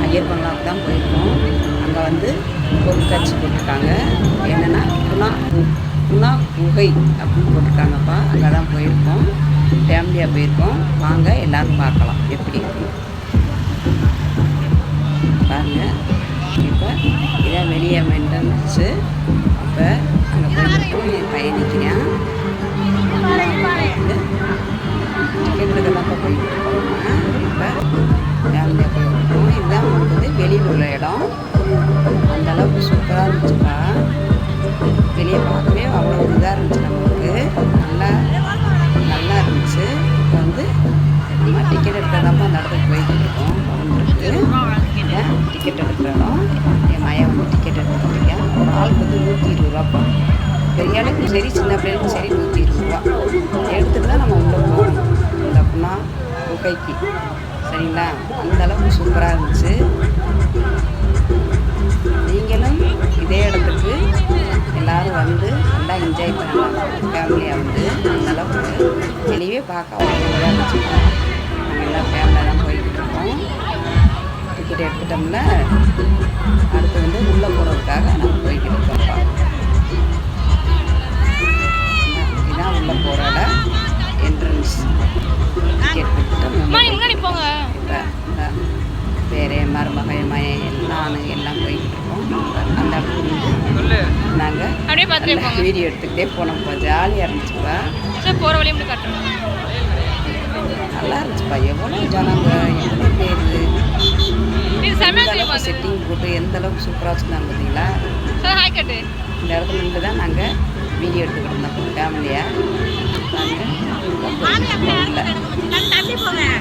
ஐயர் பங்களாவுக்கு தான் போயிருக்கோம். அங்கே வந்து பொருட்காட்சி போட்டிருக்காங்க. என்னென்னா குணா குகை அப்படின்னு போட்டிருக்காங்கப்பா. அங்கே தான் போயிருக்கோம், ஃபேமிலியாக போயிருக்கோம். வாங்க எல்லோரும் பார்க்கலாம் எப்படி இருக்குன்னு பாருங்கள். இப்போ இதான் வெளியே மெயின்டெனன்ஸு. இப்போ அங்கே போயிருக்கோம். என் பையன் நிற்கிறேன். டிக்கெட் எடுக்கிறப்ப போயிட்டு இருக்கோம். இப்போ ஃபேமிலியாக போயிருக்கோம். இதுதான் உங்களுக்கு வெளியில் உள்ள இடம். அந்தளவுக்கு சூப்பராக இருந்துச்சுப்பா. வெளியே பார்க்கவே அவ்வளோ இதாக இருந்துச்சு. நம்மளுக்கு நல்லா இருந்துச்சு. இப்போ வந்து நம்ம டிக்கெட் எடுக்கிறதாப்பா அந்த இடத்துக்கு போய்கிட்டு இருக்கோம். இதான் டிக்கெட் எடுக்கிற இடம். என் மையன் வந்து டிக்கெட் எடுத்துருக்கேன். ஒரு ஆளுக்கு வந்து 120 ரூபாப்பா. பெரிய ஆளுக்கும் சரி சின்ன பிள்ளைகளுக்கும் சரி 120 ரூபா எடுத்துகிட்டு தான் நம்ம உள்ளே போகணும் இந்த குணா குகைக்கு. சரிங்களா? அந்த அளவுக்கு சூப்பராக இருந்துச்சு. நீங்களும் இதே இடத்துக்கு எல்லோரும் வந்து நல்லா என்ஜாய் பண்ணலாம். ஃபேமிலியாக வந்து அந்த அளவுக்கு வெளியே பார்க்க அவ்வளோ இருந்துச்சு. நாங்கள் எல்லாம் ஃபேமிலியாக தான் போய்கிட்டு இருக்கோம். டிக்கெட் எடுத்துட்டோம்னா அடுத்து வந்து உள்ளே போகிறதுக்காக நாங்கள் போய்கிட்டு இருக்கோம்ப்பா. இதுதான் உள்ளே போகிற இடம், என்ட்ரன்ஸ். டிக்கெட் கொடுத்துட்டோம். இப்போ வேறு மருமகள் எல்லாம் போய்கிட்டு இருக்கோம். அந்த இடத்துல நாங்கள் அப்படியே வீடியோ எடுத்துக்கிட்டே போனோம்ப்பா. ஜாலியாக இருந்துச்சுப்பா. போகிற வழியும் நல்லா இருந்துச்சுப்பா. எவ்வளோ ஜனங்க, எவ்வளோ பேர் செட்டிங் போட்டு எந்த அளவுக்கு சூப்பராக வச்சுருந்தாங்க பார்த்தீங்களா? இந்த இடத்துல இருந்து தான் நாங்கள் வீடியோ எடுத்துக்கிட்டு இருந்தோம் ஃபேமிலியாக.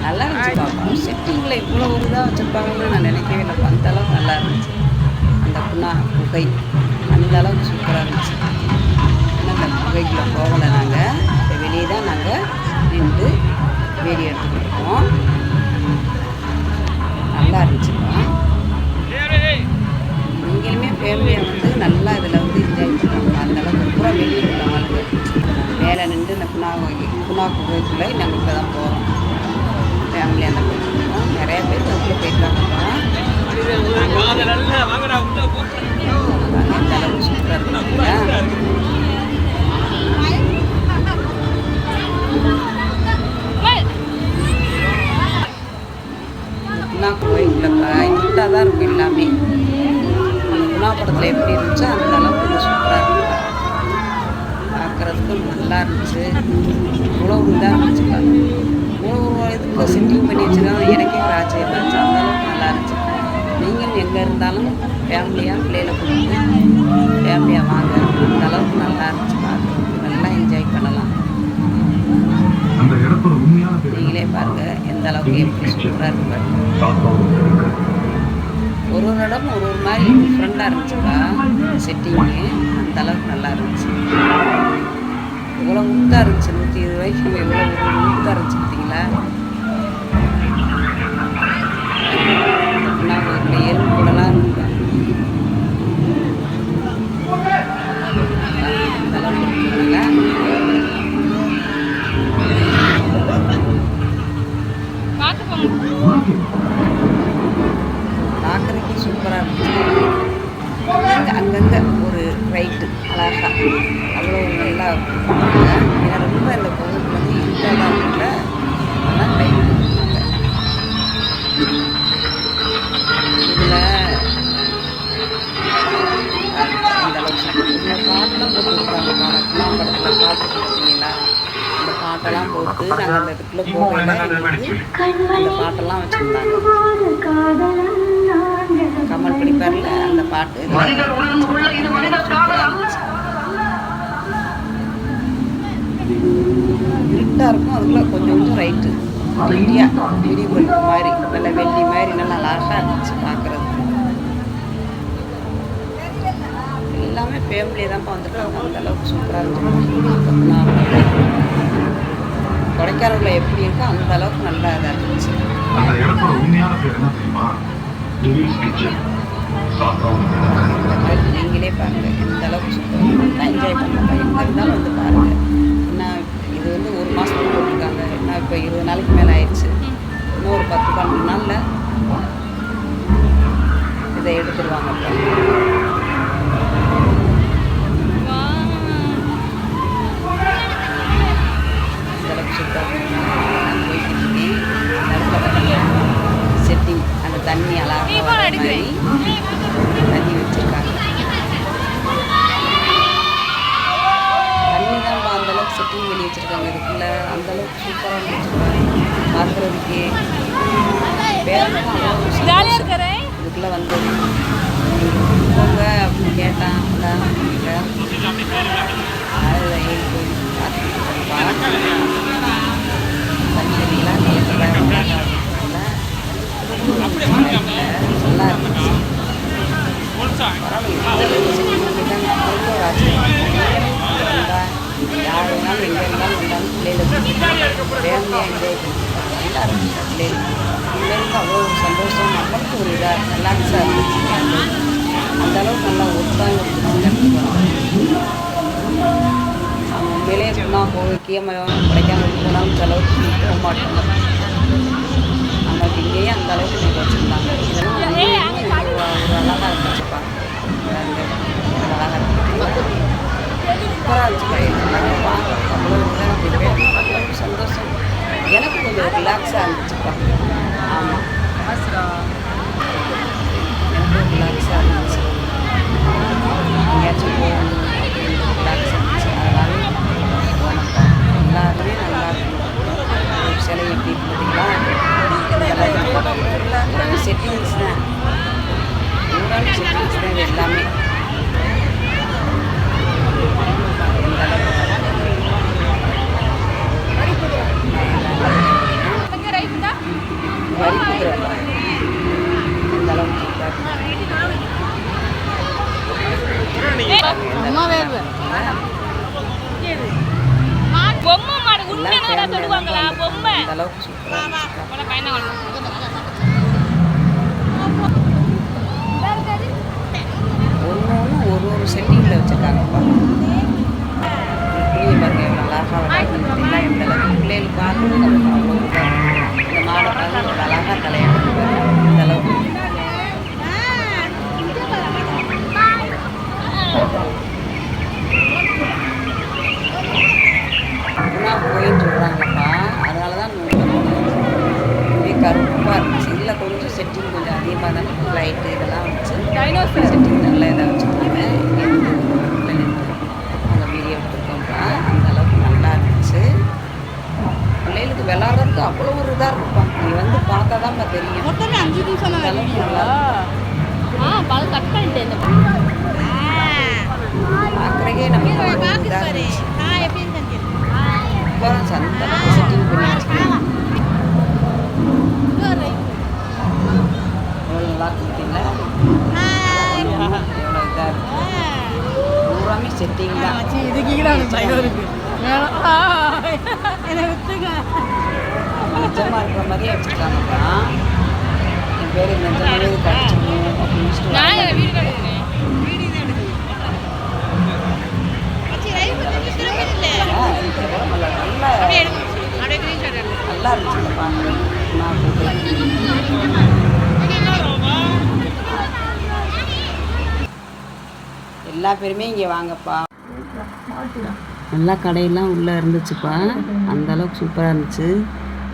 நல்லா இருந்துச்சு பாப்பா. செட்டிங்கில் இவ்வளோ ஒரு இதாக வச்சுருப்பாங்கன்னு நான் நினைக்கவே இல்லை. அந்த அளவுக்கு நல்லா இருந்துச்சு. அந்த குணா குகை அந்த அளவுக்கு சூப்பராக இருந்துச்சு. ஆனால் அந்த குகைக்குள்ளே போகலை. நாங்கள் வெளியே தான் நாங்கள் நின்று வீடியோ எடுத்துக்கிட்டு இருக்கோம். நல்லா இருந்துச்சுப்பா. நீங்களுமே ஃபேமிலியை வந்து நல்லா இதில் வந்து என்ஜாய் பண்ணுறாங்க. அந்தளவுக்கு பூரா வெளியில் உள்ளவங்களுக்கு மேலே நின்று இந்த குணா குகைக்குள்ளே நாங்கள் இப்போ தான் போகிறோம். ஃபேமிலியாக தான் போயிட்டுருக்கோம். நிறையா பேர் அதுக்குள்ளே போயிருக்காங்கப்பா. இந்த அளவுக்கு சூப்பராக இருக்குங்களா? குணா கோயிலுக்குள்ளப்பா இருட்டாக தான் இருக்கும் எல்லாமே. அந்த குணா படத்தில் எப்படி இருந்துச்சோ அந்த அளவுக்கு இது சூப்பராக இருக்கும். பார்க்குறதுக்கு நல்லா இருந்துச்சு. இவ்வளோ இதாக இருந்துச்சுப்பா. இவ்வளோ இதுக்கு செட்டிங் பண்ணி வச்சுருக்காங்க. எனக்கே ஒரு ஆச்சரியமாக இருந்துச்சு. அந்த அளவுக்கு நல்லா இருந்துச்சு. நீங்களும் எங்கே இருந்தாலும் ஃபேமிலியாக பிள்ளைகளை கொடுத்து ஃபேமிலியாக வாங்க. அந்த அளவுக்கு நல்லா இருந்துச்சு. பார்க்குறதுக்கு நல்லா என்ஜாய் பண்ணலாம். நீங்களே பாருங்கள் எந்த அளவுக்கு எப்படி சூப்பராக இருக்கு. ஒரு இடமும் ஒரு மாதிரி டிஃப்ரெண்ட்டாக இருந்துச்சுப்பா செட்டிங்கு. அந்த அளவுக்கு நல்லா இருந்துச்சு. இவ்வளோ முத்தாக இருந்துச்சு. 120 ரூபாய்க்கு எவ்வளோ ஒரு முத்தாக இருந்துச்சு பார்த்தீங்களா? நாங்கள் எறும்பு கூடலாம் இருக்குப்பா. அந்த அளவுக்கு இருக்குங்களா? பார்க்குறதுக்கு சூப்பராக இருந்துச்சு. அங்கங்கே ஒரு ரைட்டு அழகா அவ்வளோ நல்லா கொடுப்பாங்க. ஏன்னா ரொம்ப இந்த கோவிலுக்கு வந்து இருட்டாக இருக்குல்ல, அதெல்லாம் ரைட்டு கொடுப்பாங்க. இதில் அந்த அளவுக்கு இதில் பாட்டெல்லாம் போட்டு கொடுப்பாங்க. குணா படத்தில் பாட்டு கொடுத்தீங்களா? அந்த பாட்டெல்லாம் போட்டு நாங்கள் அந்த இடத்துல போகல. அந்த பாட்டெல்லாம் வச்சுருந்தாங்க. கமல் படிப்பார்ல அந்த பாட்டு. இருட்டாக இருக்கும். அதுக்குள்ளே கொஞ்சம் ரைட்டு இண்டியாக வீடியோ பல்பு மாதிரி நல்ல வெள்ளி மாதிரி நல்லா அழகாக இருந்துச்சு பார்க்குறதுக்கு. எல்லாமே ஃபேமிலியை தான்ப்பா வந்துருக்காங்க. அந்த அளவுக்கு சூப்பராக இருந்துச்சு. கொடைக்கானலில் எப்படி இருக்கோ அந்த அளவுக்கு நல்லா இதாக இருந்துச்சு. நீங்களே பாருங்கள் எந்த அளவுக்கு சூப்பராக என்ஜாய் பண்ணலாம். எங்கே இருந்தாலும் வந்து பாருங்கள். என்ன இது வந்து 1 மாதத்துக்கு போட்டிருக்காங்க. என்ன இப்போ 20 நாளைக்கு மேலே ஆயிடுச்சு. இன்னும் ஒரு 10-12 நாளில் வாங்கப்பா. அந்தளவுக்கு சூப்பராக போய்கிட்டு இருக்கேன். நடுவில் பார்த்தீங்கன்னா செட்டிங் அந்த தண்ணி அழகாக வர மாதிரி தண்ணி வச்சுருக்காங்க. தண்ணி தான் அந்தளவுக்கு செட்டிங் பண்ணி வச்சுருக்காங்க. இதுக்குள்ளே அந்தளவுக்கு சூப்பராக இருந்துச்சுருக்காங்க பார்க்குறதுக்கே. இதுக்குள்ளே வந்தது போங்க அப்படின்னு கேட்டான். அதில் ஏறி போய் பார்த்துக்கிட்டு தண்ணியெல்லாம் நல்லா இருந்துச்சு. யார் வேணாலும் எங்கே இருந்தாலும் வந்தாலும் பிள்ளைகளுக்கு ஃபேமிலியாக என்ஜாய் பண்ணிருக்காங்க. நல்லா இருந்துச்சு பிள்ளைகளுக்கு. பிள்ளைகளுக்கு அவ்வளோ ஒரு சந்தோஷம், நம்மளுக்கு ஒரு இதாக ரிலாக்ஸாக இருந்துச்சு. அந்தளவுக்கு நல்லா ஒத்தாங்க இருந்துச்சு. அவங்க உண்மையிலே சொன்னால் கீழமையும் கிடைக்காம போனாலும் செலவுக்கு போக மாட்டாங்க. நம்மளுக்கு இங்கேயே அந்த அளவுக்கு நீங்கள் வச்சுருந்தாங்க. இதெல்லாம் ஒரு அழகாக இருந்துச்சுப்பா. அழகாக இருந்துச்சு, சூப்பராக இருந்துச்சுப்பா. எல்லாமே வாங்க அவ்வளோ அவ்வளோ சந்தோஷம். எனக்கு கொஞ்சம் ரிலாக்ஸாக இருந்துச்சுப்பா. ஆமாம், எனக்கு ரிலாக்ஸாக இருந்துச்சு. எங்கேயாச்சும் போகணும் அப்படின்னு ரிலாக்ஸாக இருந்துச்சு. அதனால போனப்பா எல்லாருமே நல்லா இருக்கும். சிலை எப்படி பார்த்தீங்களா, எல்லாமே செட்டிங்ஸ் தான். எல்லாமே செட்டிங்ஸ் தான். இது எல்லாமே வரிக்குதிரை எந்த அளவுக்கு ஒரு செட்டிங்கில் வச்சுருக்காங்கப்பா. பிள்ளைங்க பாருங்க எவ்வளோ அழகாக விளையாடுறீங்களா, எந்த அளவுக்கு பிள்ளைகளுக்கு பார்க்கணும். நமக்கு அவ்வளோ இந்த மாடை பார்த்து ஒரு அழகாக தலையாடுறது இந்த அளவுக்கு போயின்னு சொல்கிறாங்கப்பா. அதனால தான் அப்படியே கருப்பாக இருந்துச்சு. இல்லை கொஞ்சம் செட்டிங் கொஞ்சம் அதிகமாக தான் லைட்டு இதெல்லாம் வச்சு செட்டிங் நல்லா இதாக வச்சுருக்காங்க. அந்த வீடியோ எடுத்துருக்கோம்ப்பா. அந்த அளவுக்கு நல்லா இருந்துச்சு. பிள்ளைகளுக்கு விளாட்றதுக்கு அவ்வளோ ஒரு இதாக இருக்குப்பா. நீ வந்து பார்த்தா தான்ப்பா தெரியும். மொத்தமே 5 நிமிஷம் தான் அளவுக்கு நல்லா கட் பண்ணிட்டேன். பார்க்குறக்கே நமக்கு இதாக இருந்துச்சு. இப்போ சந்த செட்டிங் பண்ணி வச்சுக்கலாம். எவ்வளோ நல்லா கொடுத்தீங்களா, எவ்வளோ இதாக இருக்குது. பூராமே செட்டிங் தான். நிஜமாக இருக்கிற மாதிரியே வச்சுருக்காங்கப்பா. என் பேர் நிஜமாவே இது கடிச்சிடணும் அப்படின்னு சொல்லிட்டு நல்லா இருந்துச்சு பார்க்குறேன். நான் எல்லா பேருமே இங்கே வாங்கப்பா. எல்லா கடையெல்லாம் உள்ளே இருந்துச்சுப்பா. அந்த அளவுக்கு சூப்பராக இருந்துச்சு.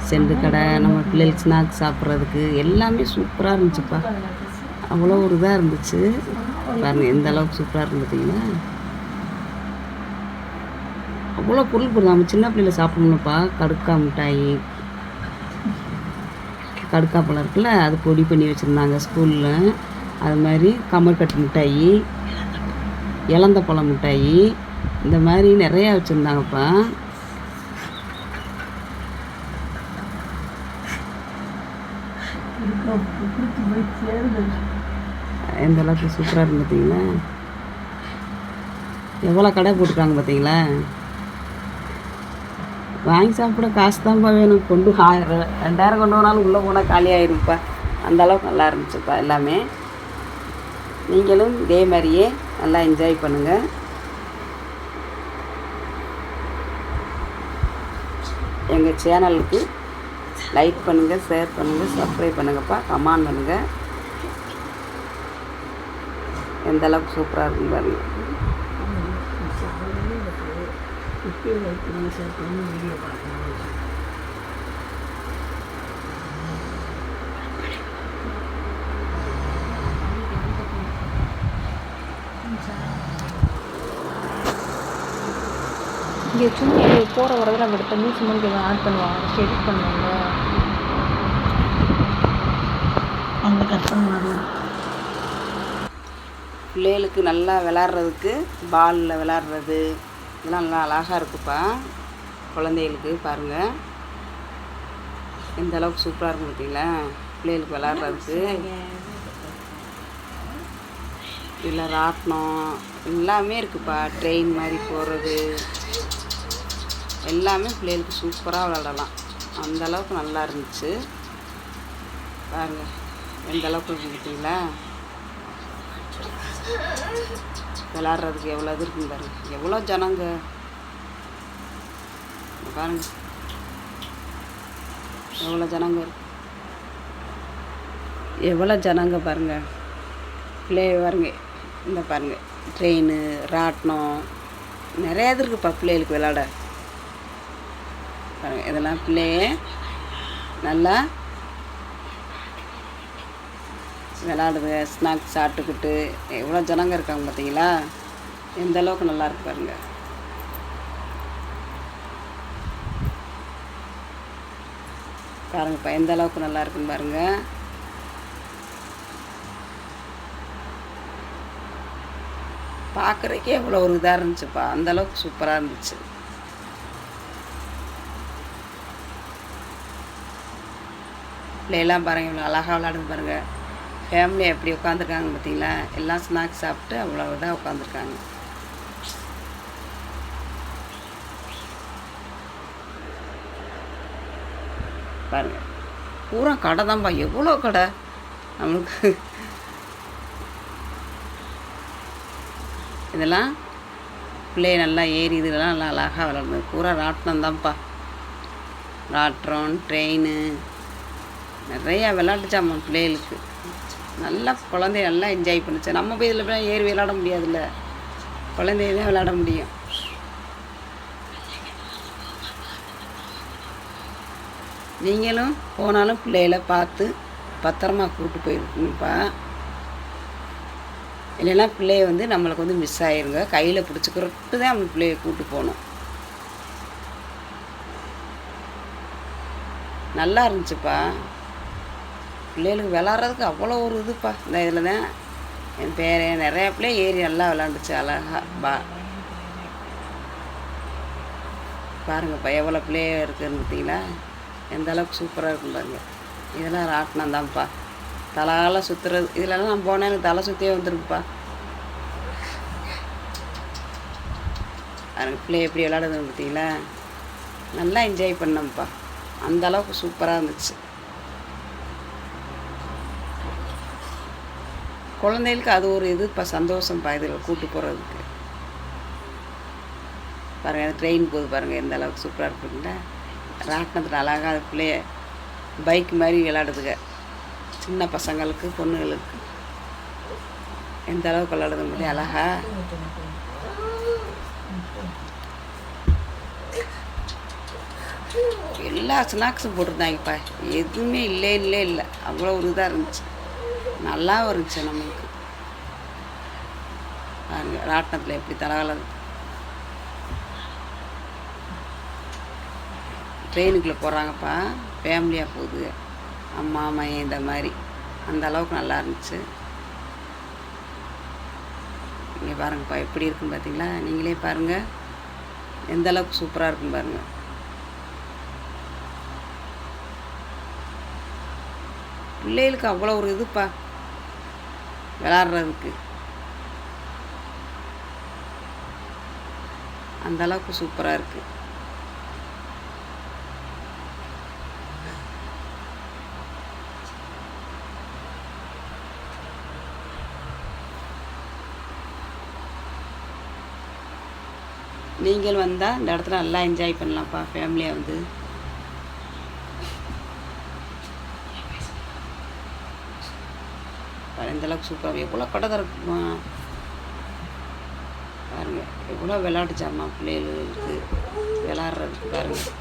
செண்டு கடை, நம்ம பிள்ளைகளுக்கு ஸ்நாக்ஸ் சாப்பிட்றதுக்கு எல்லாமே சூப்பராக இருந்துச்சுப்பா. அவ்வளோ ஒரு இதாக இருந்துச்சு பாருங்கள், எந்த அளவுக்கு சூப்பராக இருந்துட்டீங்களா. அவ்வளோ பொருள் பொருள் நம்ம சின்ன பிள்ளைல சாப்பிடணும்ப்பா. கடுக்கா மிட்டாயி, கடுக்கா பழம் இருக்குல்ல, அது பொடி பண்ணி வச்சுருந்தாங்க ஸ்கூலில். அது மாதிரி கமர்கட்டு மிட்டாயி, இலந்த பழம் மிட்டாயி, இந்த மாதிரி நிறையா வச்சுருந்தாங்கப்பா. எந்த அளவுக்கு சூப்பராக இருந்து பார்த்தீங்களா. எவ்வளோ கடை போட்டுருக்காங்க பார்த்தீங்களா. வாங்கி சாப்பிட காசு தான்ப்பா வேணும். 2000 கொண்டு போனாலும் உள்ளே போனால் காலி ஆகிரும்ப்பா. அந்தளவுக்கு நல்லா இருந்துச்சுப்பா எல்லாமே. நீங்களும் இதே மாதிரியே நல்லா என்ஜாய் பண்ணுங்கள். எங்கள் சேனலுக்கு லைக் பண்ணுங்கள், ஷேர் பண்ணுங்கள், சப்ஸ்கிரைப் பண்ணுங்கப்பா, கமெண்ட் பண்ணுங்கள். எந்த அளவுக்கு சூப்பராக இருக்குன்னு பாருங்க. இங்கே சும்மா போகிற வரதில் அப்படி தண்ணி சிமெண்ட் எதுவும் ஆட் பண்ணுவாங்க, எடிட் பண்ணுவாங்க, அவங்க கட் பண்ணுவாங்க. பிள்ளைகளுக்கு நல்லா விளாட்றதுக்கு பாலில் விளாட்றது இதெல்லாம் நல்லா அழகாக இருக்குப்பா. குழந்தைகளுக்கு பாருங்கள் எந்த அளவுக்கு சூப்பராக இருக்கும் பார்த்தீங்களா. பிள்ளைகளுக்கு விளாட்றதுக்கு இதில் ராட்டினம் எல்லாமே இருக்குப்பா. ட்ரெயின் மாதிரி போகிறது எல்லாமே பிள்ளைகளுக்கு சூப்பராக விளாடலாம். அந்தளவுக்கு நல்லா இருந்துச்சு பாருங்கள். எந்த அளவுக்கு இருக்கு பார்த்தீங்களா. விளாட்றதுக்கு எவ்வளோ இது இருக்குன்னு பாருங்கள். எவ்வளோ ஜனங்க பாருங்கள், எவ்வளோ ஜனங்க எவ்வளோ ஜனங்க பாருங்கள். பிள்ளை பாருங்க, இந்த பாருங்கள் ட்ரெயின் ராட்டினம் நிறையா இது இருக்குப்பா பிள்ளைகளுக்கு விளாட. பாருங்கள் இதெல்லாம் பிள்ளைய நல்லா விளாடுது, ஸ்நாக்ஸ் சாப்பிட்டுக்கிட்டு எவ்வளோ ஜனங்க இருக்காங்க பார்த்தீங்களா. எந்த அளவுக்கு நல்லா இருக்கு பாருங்கள். பாருங்கப்பா எந்த அளவுக்கு நல்லா இருக்குன்னு பாருங்கள். பார்க்குறக்கே எவ்வளோ ஒரு இதாக இருந்துச்சுப்பா. அந்தளவுக்கு சூப்பராக இருந்துச்சு. பிள்ளையெல்லாம் பாருங்கள் இவ்வளோ அழகாக விளாடுது பாருங்கள். ஃபேமிலி எப்படி உட்காந்துருக்காங்க பார்த்தீங்களா. எல்லாம் ஸ்நாக்ஸ் சாப்பிட்டு அவ்வளோ இதாக உட்காந்துருக்காங்க. பாருங்கள் பூரா கடை தான்ப்பா. எவ்வளோ கடை நம்மளுக்கு. இதெல்லாம் பிள்ளைய நல்லா ஏறி இதெல்லாம் நல்லா அழகாக விளாடுது. பூரா ராட்டினம் தான்ப்பா. ராட்டினம் ட்ரெயின் நிறையா விளாட்டு சாமான் பிள்ளைகளுக்கு. நல்லா குழந்தைய நல்லா என்ஜாய் பண்ணுச்சு. நம்ம போய் இதில் போய் ஏறி விளாட முடியாதுல்ல, குழந்தைய தான் விளாட முடியும். நீங்களும் போனாலும் பிள்ளைகளை பார்த்து பத்திரமா கூப்பிட்டு போயிருக்கீங்கப்பா. இல்லைன்னா பிள்ளைய வந்து நம்மளுக்கு வந்து மிஸ் ஆகிருங்க. கையில் பிடிச்சிக்கிறட்டு தான் நம்ம பிள்ளைய கூப்பிட்டு போகணும். நல்லா இருந்துச்சுப்பா. பிள்ளைகளுக்கு விளாட்றதுக்கு அவ்வளோ ஒரு இதுப்பா. இந்த இதில் தான் என் பேரன் நிறையா பிள்ளைய ஏறி நல்லா விளாண்டுச்சு அழகாக. பாருங்கப்பா எவ்வளோ பிள்ளைய இருக்குதுன்னு பார்த்தீங்களா. எந்த அளவுக்கு சூப்பராக இருக்கும் பாருங்க. இதெல்லாம் ராட்டினம் தான்ப்பா. தலையால சுற்றுறது. இதிலலாம் நான் போனேன் எனக்கு தலை சுற்றியே வந்துருக்குப்பா. எனக்கு பிள்ளைய எப்படி விளாடுதுன்னு பார்த்தீங்களா. நல்லா என்ஜாய் பண்ணோம்ப்பா. அந்த அளவுக்கு சூப்பராக இருந்துச்சு. குழந்தைகளுக்கு அது ஒரு இதுப்பா, சந்தோஷம்ப்பா இதில் கூப்பிட்டு போகிறதுக்கு. பாருங்கள் ட்ரெயின் போகுது பாருங்கள் எந்த அளவுக்கு சூப்பராக இருக்குங்களா. ராட்டினத்தில் அழகாக அது பிள்ளைய பைக் மாதிரி விளாடுதுங்க. சின்ன பசங்களுக்கு பொண்ணுகளுக்கு எந்த அளவுக்கு விளாடுது முடியும் அழகா. எல்லா ஸ்நாக்ஸும் போட்டிருந்தாங்கப்பா. எதுவுமே இல்லை அவ்வளோ ஒரு இதாக இருந்துச்சு. நல்லா இருந்துச்சு நம்மளுக்கு. பாருங்க ராட்டினத்தில் எப்படி தலகால ட்ரெயினுக்குள்ளே போகிறாங்கப்பா. ஃபேமிலியாக போகுது, அம்மா மையன் இந்த மாதிரி. அந்த அளவுக்கு நல்லா இருந்துச்சு. இங்கே பாருங்கப்பா எப்படி இருக்குன்னு பார்த்தீங்களா. நீங்களே பாருங்கள் எந்த அளவுக்கு சூப்பராக இருக்குன்னு பாருங்கள். பிள்ளைகளுக்கு அவ்வளோ ஒரு இதுப்பா விளாட்றதுக்கு. அந்த அளவுக்கு சூப்பராக இருக்குது. நீங்கள் வந்தால் இந்த இடத்துல நல்லா என்ஜாய் பண்ணலாம்ப்பா ஃபேமிலியாக வந்து. இந்த அளவுக்கு சூப்பராக எவ்வளோ கடை திறக்குமா பாருங்கள், எவ்வளோ விளையாட்டு சாமான் பிள்ளைகளுக்கு விளாட்றதுக்கு பாருங்கள்.